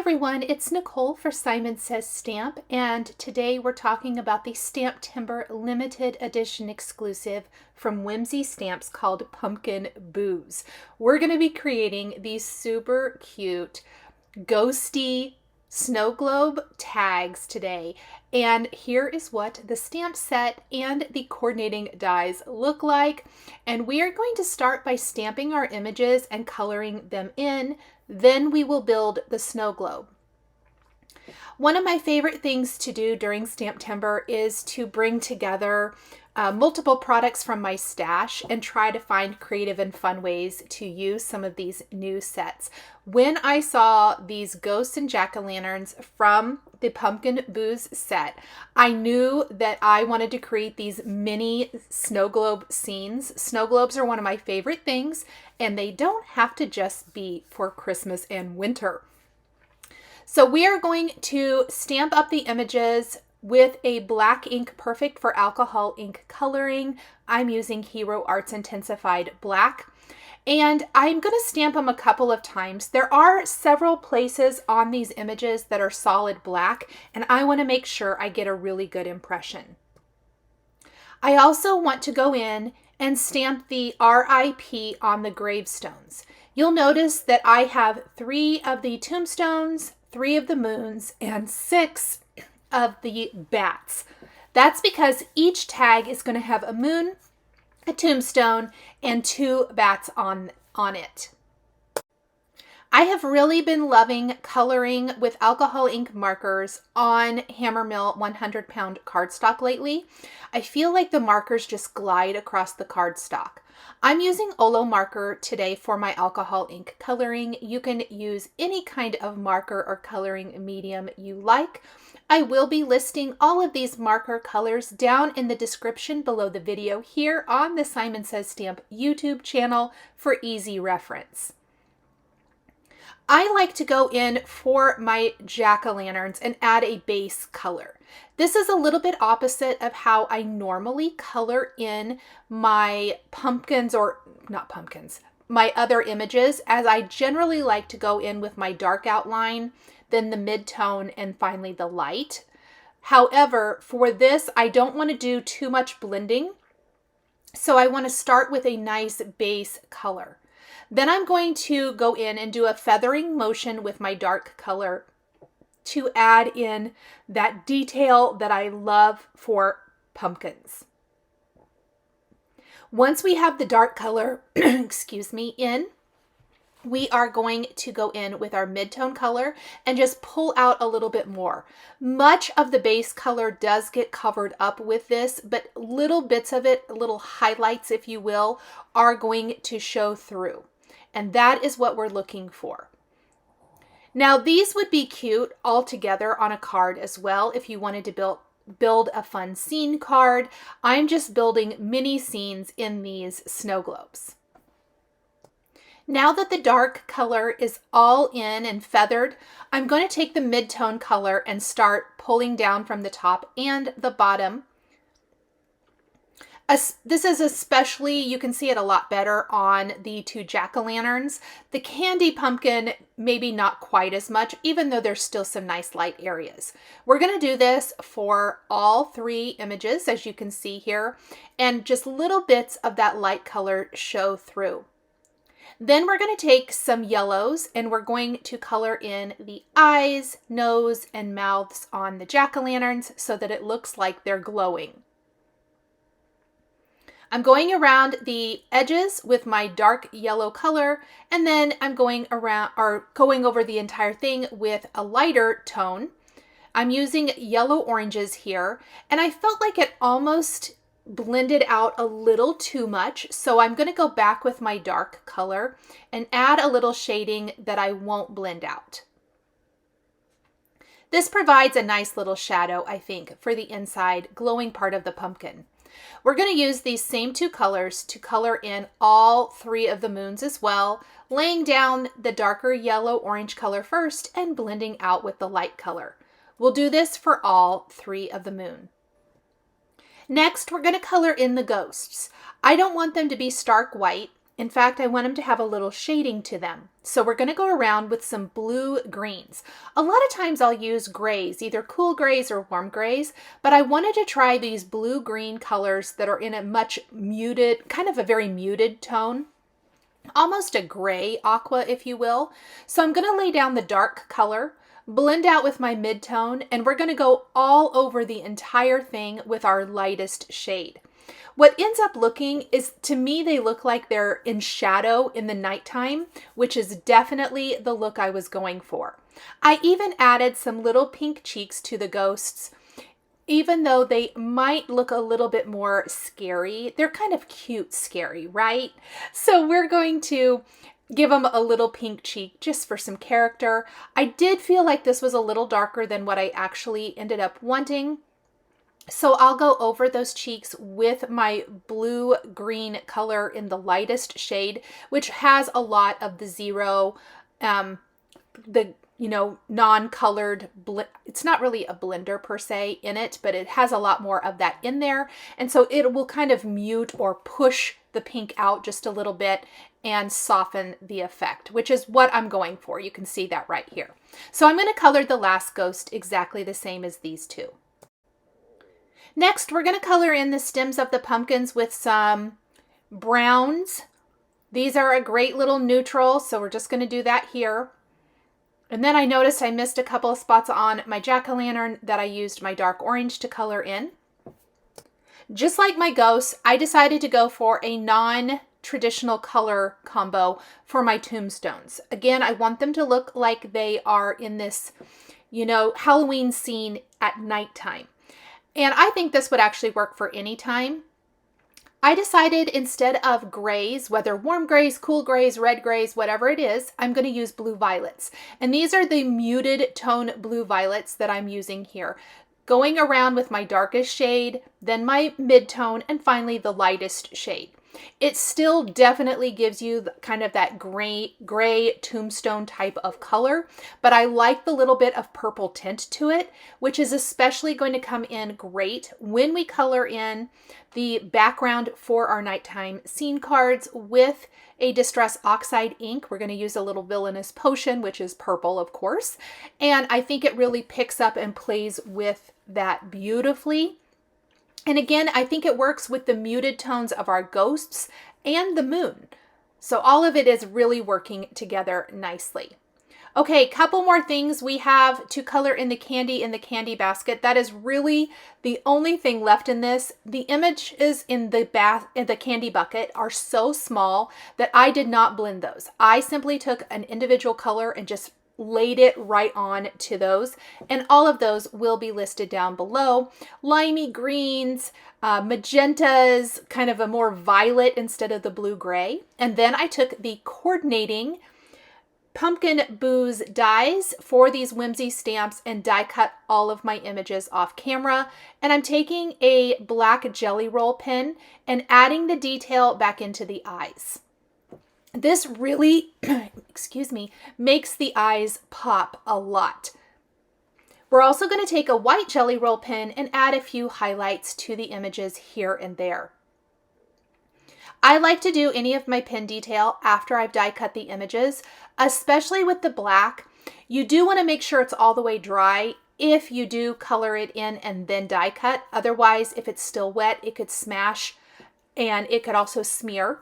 everyone, it's Nicole for Simon Says Stamp, and today we're talking about the STAMPtember limited edition exclusive from Whimsy Stamps called Pumpkin Booze. We're going to be creating these super cute ghosty snow globe tags today, and here is what the stamp set and the coordinating dies look like. And we are going to start by stamping our images and coloring them in. Then we will build the snow globe. One of my favorite things to do during STAMPtember is to bring together multiple products from my stash and try to find creative and fun ways to use some of these new sets. When I saw these ghosts and jack-o'-lanterns from the Pumpkin Booze set, I knew that I wanted to create these mini snow globe scenes. Snow globes are one of my favorite things, and they don't have to just be for Christmas and winter. So we are going to stamp up the images with a black ink perfect for alcohol ink coloring. I'm using Hero Arts Intensified Black. And I'm going to stamp them a couple of times. There are several places on these images that are solid black, and I want to make sure I get a really good impression. I also want to go in and stamp the RIP on the gravestones. You'll notice that I have 3 of the tombstones, 3 of the moons, and 6 of the bats. That's because each tag is going to have a moon, a tombstone, and 2 bats on it. I have really been loving coloring with alcohol ink markers on Hammermill 100-pound cardstock lately. I feel like the markers just glide across the cardstock. I'm using Olo marker today for my alcohol ink coloring. You can use any kind of marker or coloring medium you like. I will be listing all of these marker colors down in the description below the video here on the Simon Says Stamp YouTube channel for easy reference. I like to go in for my jack-o'-lanterns and add a base color. This is a little bit opposite of how I normally color in my pumpkins, or not pumpkins, my other images, as I generally like to go in with my dark outline, then the mid-tone, and finally the light. However, for this, I don't want to do too much blending, so I want to start with a nice base color. Then I'm going to go in and do a feathering motion with my dark color to add in that detail that I love for pumpkins. Once we have the dark color, excuse me, in, we are going to go in with our mid-tone color and just pull out a little bit more. Much of the base color does get covered up with this, but little bits of it, little highlights, if you will, are going to show through. And that is what we're looking for. Now, these would be cute all together on a card as well if you wanted to build a fun scene card. I'm just building mini scenes in these snow globes. Now that the dark color is all in and feathered, I'm going to take the mid-tone color and start pulling down from the top and the bottom. This is especially, you can see it a lot better on the 2 jack-o'-lanterns. The candy pumpkin, maybe not quite as much, even though there's still some nice light areas. We're going to do this for all 3 images, as you can see here, and just little bits of that light color show through. Then we're going to take some yellows and we're going to color in the eyes, nose, and mouths on the jack-o'-lanterns so that it looks like they're glowing. I'm going around the edges with my dark yellow color, and then I'm going over the entire thing with a lighter tone. I'm using yellow oranges here, and I felt like it almost blended out a little too much, so I'm going to go back with my dark color and add a little shading that I won't blend out. This provides a nice little shadow, I think, for the inside glowing part of the pumpkin. We're going to use these same 2 colors to color in all 3 of the moons as well, laying down the darker yellow orange color first and blending out with the light color. We'll do this for all 3 of the moon. Next, we're going to color in the ghosts. I don't want them to be stark white. In fact, I want them to have a little shading to them. So we're going to go around with some blue greens. A lot of times I'll use grays, either cool grays or warm grays, but I wanted to try these blue-green colors that are in a much muted, kind of a very muted tone. Almost a gray aqua, if you will. So I'm going to lay down the dark color, blend out with my mid-tone, and we're going to go all over the entire thing with our lightest shade. What ends up looking is, to me, they look like they're in shadow in the nighttime, which is definitely the look I was going for. I even added some little pink cheeks to the ghosts. Even though they might look a little bit more scary, they're kind of cute scary, right? So we're going to give them a little pink cheek just for some character. I did feel like this was a little darker than what I actually ended up wanting. So I'll go over those cheeks with my blue-green color in the lightest shade, which has a lot of the zero, non-colored, it's not really a blender per se in it, but it has a lot more of that in there. And so it will kind of mute or push the pink out just a little bit and soften the effect, which is what I'm going for. You can see that right here. So I'm going to color the last ghost exactly the same as these two. Next, we're going to color in the stems of the pumpkins with some browns. These are a great little neutral, so we're just going to do that here. And then I noticed I missed a couple of spots on my jack-o'-lantern that I used my dark orange to color in. Just like my ghosts, I decided to go for a non-traditional color combo for my tombstones. Again, I want them to look like they are in this, Halloween scene at nighttime. And I think this would actually work for any time. I decided instead of grays, whether warm grays, cool grays, red grays, whatever it is, I'm going to use blue violets. And these are the muted tone blue violets that I'm using here. Going around with my darkest shade, then my mid-tone, and finally the lightest shade. It still definitely gives you kind of that gray tombstone type of color, but I like the little bit of purple tint to it, which is especially going to come in great when we color in the background for our nighttime scene cards with a Distress Oxide ink. We're going to use a little Villainous potion, which is purple, of course, and I think it really picks up and plays with that beautifully. And again, I think it works with the muted tones of our ghosts and the moon. So all of it is really working together nicely. Okay, couple more things we have to color in the candy basket. That is really the only thing left in this. The images in the candy bucket are so small that I did not blend those. I simply took an individual color and just laid it right on to those, and all of those will be listed down below. Limey greens, magentas, kind of a more violet instead of the blue-gray. And then I took the coordinating pumpkin booze dies for these Whimsy stamps and die cut all of my images off camera. And I'm taking a black jelly roll pen and adding the detail back into the eyes. This really, makes the eyes pop a lot. We're also going to take a white jelly roll pen and add a few highlights to the images here and there. I like to do any of my pen detail after I've die cut the images, especially with the black. You do want to make sure it's all the way dry if you do color it in and then die cut. Otherwise, if it's still wet, it could smash and it could also smear.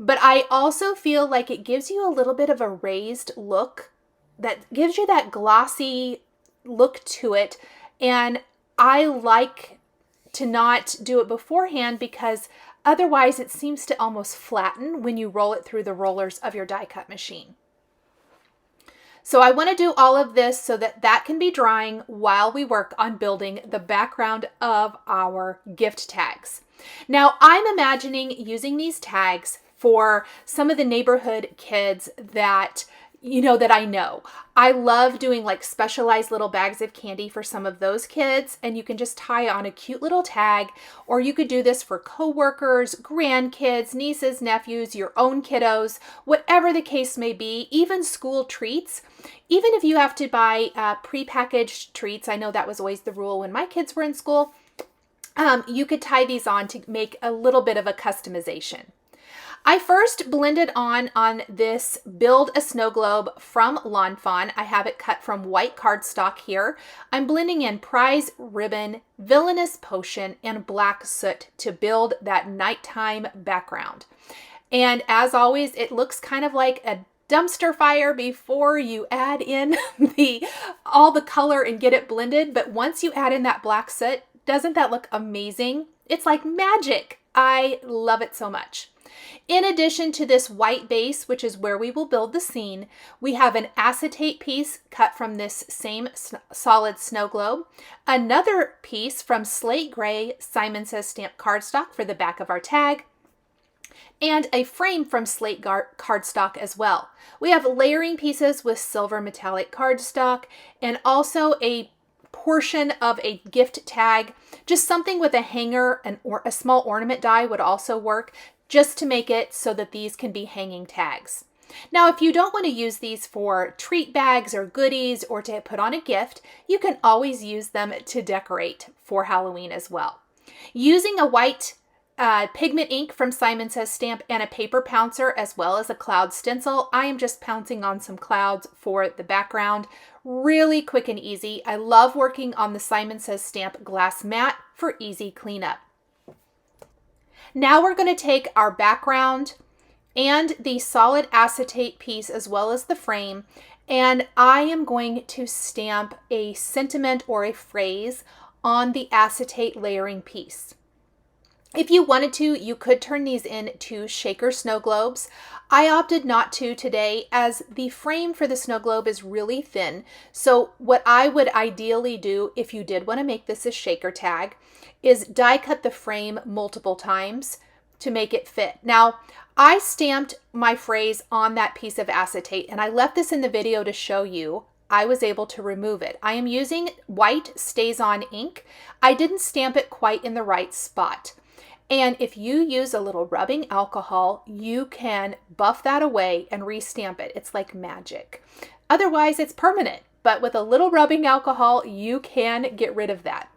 But I also feel like it gives you a little bit of a raised look that gives you that glossy look to it. And I like to not do it beforehand because otherwise it seems to almost flatten when you roll it through the rollers of your die cut machine. So I want to do all of this so that that can be drying while we work on building the background of our gift tags. Now I'm imagining using these tags for some of the neighborhood kids that I know. I love doing like specialized little bags of candy for some of those kids, and you can just tie on a cute little tag, or you could do this for coworkers, grandkids, nieces, nephews, your own kiddos, whatever the case may be, even school treats. Even if you have to buy prepackaged treats, I know that was always the rule when my kids were in school, you could tie these on to make a little bit of a customization. I first blended on this Build-A-Snowglobe from Fawn. I have it cut from white cardstock here. I'm blending in Prize Ribbon, Villainous Potion, and Black Soot to build that nighttime background. And as always, it looks kind of like a dumpster fire before you add in all the color and get it blended. But once you add in that black soot, doesn't that look amazing? It's like magic. I love it so much. In addition to this white base, which is where we will build the scene, we have an acetate piece cut from this same solid snow globe, another piece from Slate Gray Simon Says Stamp cardstock for the back of our tag, and a frame from Slate cardstock as well. We have layering pieces with silver metallic cardstock and also a portion of a gift tag. Just something with a hanger or a small ornament die would also work, just to make it so that these can be hanging tags. Now, if you don't want to use these for treat bags or goodies or to put on a gift, you can always use them to decorate for Halloween as well. Using a white pigment ink from Simon Says Stamp and a paper pouncer as well as a cloud stencil, I am just pouncing on some clouds for the background. Really quick and easy. I love working on the Simon Says Stamp glass mat for easy cleanup. Now we're going to take our background and the solid acetate piece as well as the frame, and I am going to stamp a sentiment or a phrase on the acetate layering piece. If you wanted to, you could turn these into shaker snow globes. I opted not to today as the frame for the snow globe is really thin. So what I would ideally do if you did want to make this a shaker tag is die cut the frame multiple times to make it fit. Now, I stamped my phrase on that piece of acetate and I left this in the video to show you. I was able to remove it. I am using white Stazon ink. I didn't stamp it quite in the right spot. And if you use a little rubbing alcohol, you can buff that away and restamp it. It's like magic. Otherwise, it's permanent, but with a little rubbing alcohol, you can get rid of that.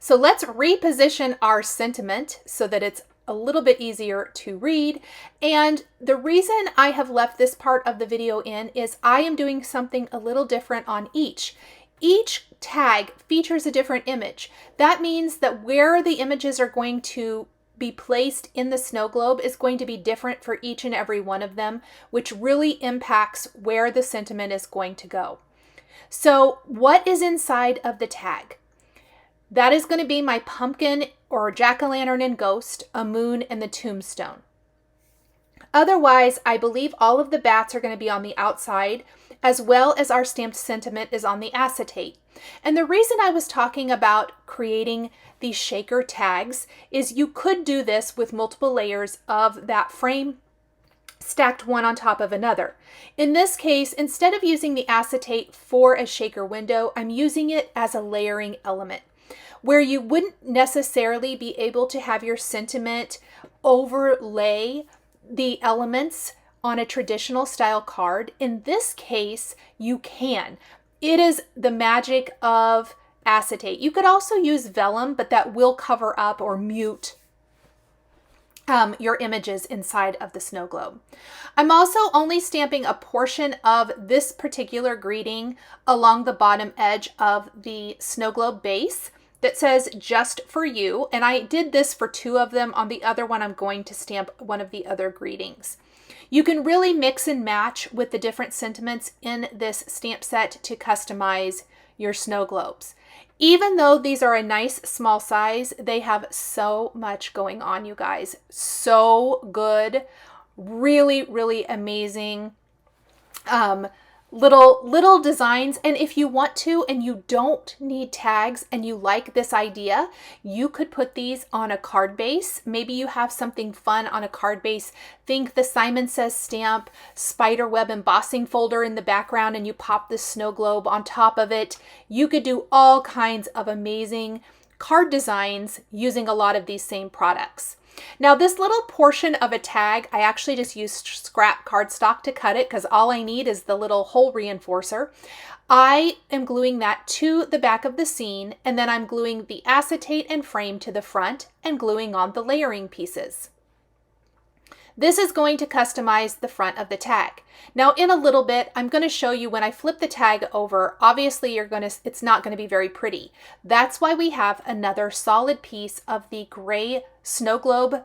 So let's reposition our sentiment so that it's a little bit easier to read. And the reason I have left this part of the video in is I am doing something a little different on each. Each tag features a different image. That means that where the images are going to be placed in the snow globe is going to be different for each and every one of them, which really impacts where the sentiment is going to go. So what is inside of the tag? That is going to be my pumpkin or jack-o'-lantern and ghost, a moon, and the tombstone. Otherwise, I believe all of the bats are going to be on the outside, as well as our stamped sentiment is on the acetate. And the reason I was talking about creating these shaker tags is you could do this with multiple layers of that frame stacked one on top of another. In this case, instead of using the acetate for a shaker window, I'm using it as a layering element, where you wouldn't necessarily be able to have your sentiment overlay the elements on a traditional style card. In this case, you can. It is the magic of acetate. You could also use vellum, but that will cover up or mute your images inside of the snow globe. I'm also only stamping a portion of this particular greeting along the bottom edge of the snow globe base that says just for you. And I did this for two of them. On the other one, I'm going to stamp one of the other greetings. You can really mix and match with the different sentiments in this stamp set to customize your snow globes. Even though these are a nice small size, they have so much going on, you guys. So good. Really, really amazing. Little designs. And if you want to and you don't need tags and you like this idea, you could put these on a card base. Maybe you have something fun on a card base. Think the Simon Says Stamp spiderweb embossing folder in the background and you pop this snow globe on top of it. You could do all kinds of amazing card designs using a lot of these same products. Now this little portion of a tag, I actually just used scrap cardstock to cut it because all I need is the little hole reinforcer. I am gluing that to the back of the scene, and then I'm gluing the acetate and frame to the front and gluing on the layering pieces. This is going to customize the front of the tag. Now in a little bit, I'm going to show you when I flip the tag over, obviously it's not going to be very pretty. That's why we have another solid piece of the gray snow globe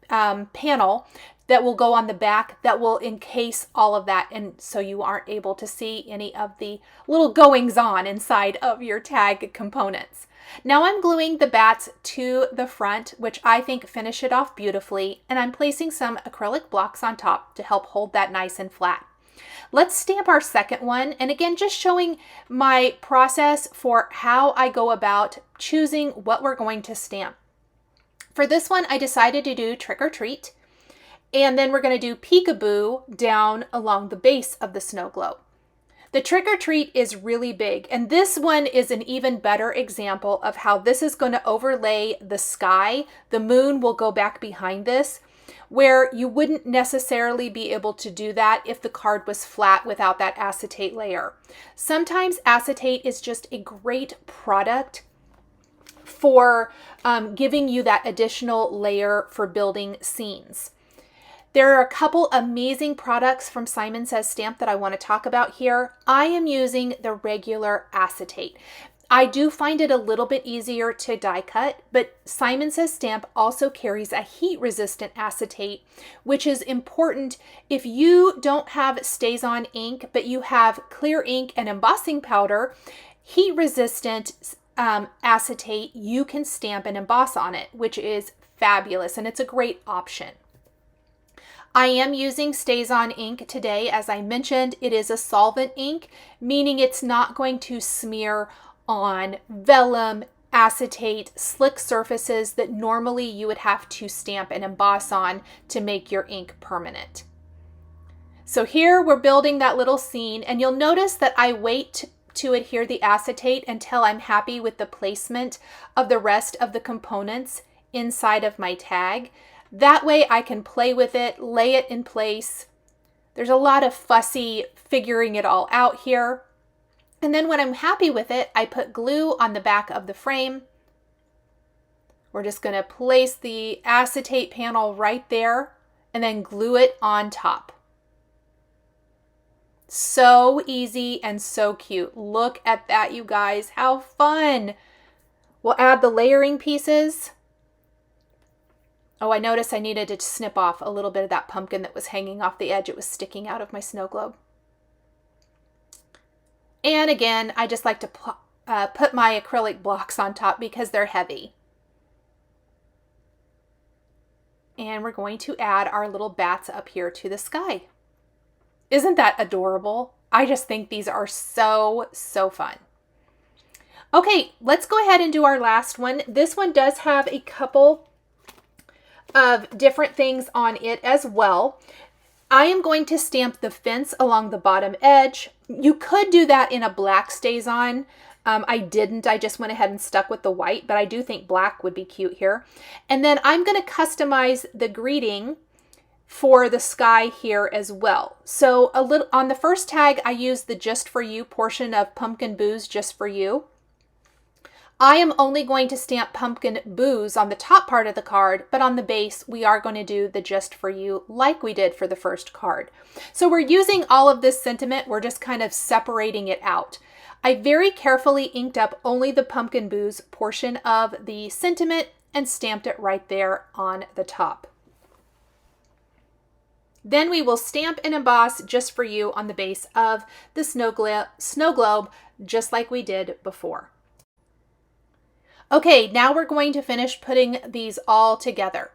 panel that will go on the back that will encase all of that, and so you aren't able to see any of the little goings on inside of your tag components. Now I'm gluing the bats to the front, which I think finish it off beautifully, and I'm placing some acrylic blocks on top to help hold that nice and flat. Let's stamp our second one, and again, just showing my process for how I go about choosing what we're going to stamp. For this one, I decided to do Trick or Treat, and then we're going to do Peekaboo down along the base of the snow globe. The Trick or Treat is really big, and this one is an even better example of how this is going to overlay the sky. The moon will go back behind this, where you wouldn't necessarily be able to do that if the card was flat without that acetate layer. Sometimes acetate is just a great product for giving you that additional layer for building scenes. There are a couple amazing products from Simon Says Stamp that I want to talk about here. I am using the regular acetate. I do find it a little bit easier to die cut, but Simon Says Stamp also carries a heat-resistant acetate, which is important if you don't have Stazon ink, but you have clear ink and embossing powder. Heat-resistant acetate, you can stamp and emboss on it, which is fabulous, and it's a great option. I am using Stazon ink today. As I mentioned, it is a solvent ink, meaning it's not going to smear on vellum, acetate, slick surfaces that normally you would have to stamp and emboss on to make your ink permanent. So here we're building that little scene, and you'll notice that I wait to adhere the acetate until I'm happy with the placement of the rest of the components inside of my tag. That way I can play with it, lay it in place. There's a lot of fussy figuring it all out here. And then when I'm happy with it, I put glue on the back of the frame. We're just going to place the acetate panel right there and then glue it on top. So easy and so cute. Look at that, you guys. How fun. We'll add the layering pieces. Oh, I noticed I needed to snip off a little bit of that pumpkin that was hanging off the edge. It was sticking out of my snow globe. And again, I just like to put my acrylic blocks on top because they're heavy. And we're going to add our little bats up here to the sky. Isn't that adorable? I just think these are so, so fun. Okay, let's go ahead and do our last one. This one does have a couple of different things on it as well. I am going to stamp the fence along the bottom edge. You could do that in a black Stazon. I didn't. I just went ahead and stuck with the white, but I do think black would be cute here. And then I'm going to customize the greeting for the sky here as well. So a little on the first tag, I used the Just For You portion of Pumpkin Booze Just For You. I am only going to stamp Pumpkin Booze on the top part of the card, but on the base, we are going to do the Just For You like we did for the first card. So we're using all of this sentiment. We're just kind of separating it out. I very carefully inked up only the Pumpkin Booze portion of the sentiment and stamped it right there on the top. Then we will stamp and emboss Just For You on the base of the snow globe, just like we did before. Okay, now we're going to finish putting these all together.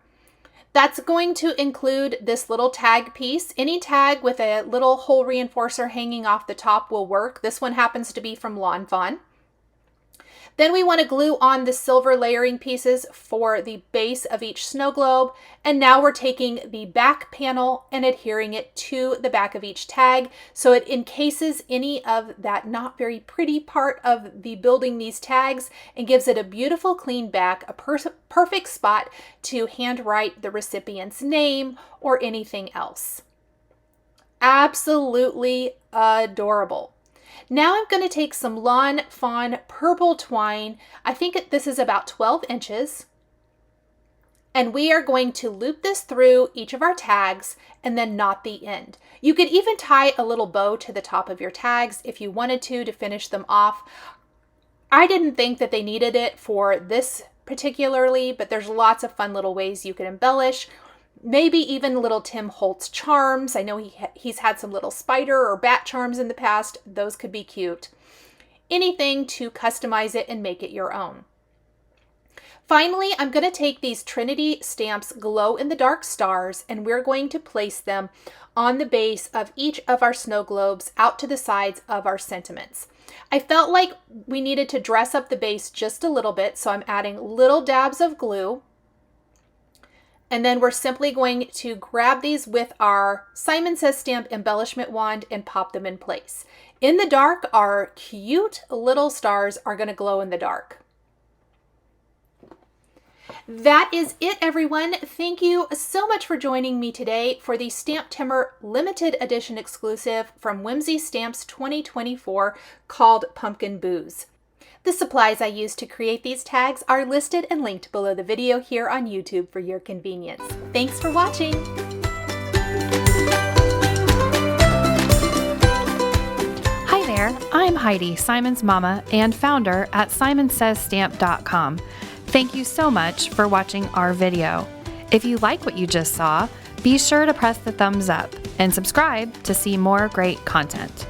That's going to include this little tag piece. Any tag with a little hole reinforcer hanging off the top will work. This one happens to be from Fawn. Then we want to glue on the silver layering pieces for the base of each snow globe. And now we're taking the back panel and adhering it to the back of each tag so it encases any of that not very pretty part of the building these tags and gives it a beautiful clean back, a perfect spot to handwrite the recipient's name or anything else. Absolutely adorable. Now I'm going to take some Lawn Fawn purple twine. I think this is about 12 inches. And we are going to loop this through each of our tags and then knot the end. You could even tie a little bow to the top of your tags if you wanted to finish them off. I didn't think that they needed it for this particularly, but there's lots of fun little ways you can embellish. Maybe even little Tim Holtz charms. I know he's had some little spider or bat charms in the past. Those could be cute. Anything to customize it and make it your own. Finally, I'm going to take these Trinity Stamps glow in the dark stars and we're going to place them on the base of each of our snow globes out to the sides of our sentiments. I felt like we needed to dress up the base just a little bit, so I'm adding little dabs of glue. And then we're simply going to grab these with our Simon Says Stamp embellishment wand and pop them in place. In the dark, our cute little stars are going to glow in the dark. That is it, everyone. Thank you so much for joining me today for the STAMPtember limited edition exclusive from Whimsy Stamps 2024 called Pumpkin Booze. The supplies I used to create these tags are listed and linked below the video here on YouTube for your convenience. Thanks for watching. Hi there, I'm Heidi, Simon's mama and founder at simonsaysstamp.com. Thank you so much for watching our video. If you like what you just saw, be sure to press the thumbs up and subscribe to see more great content.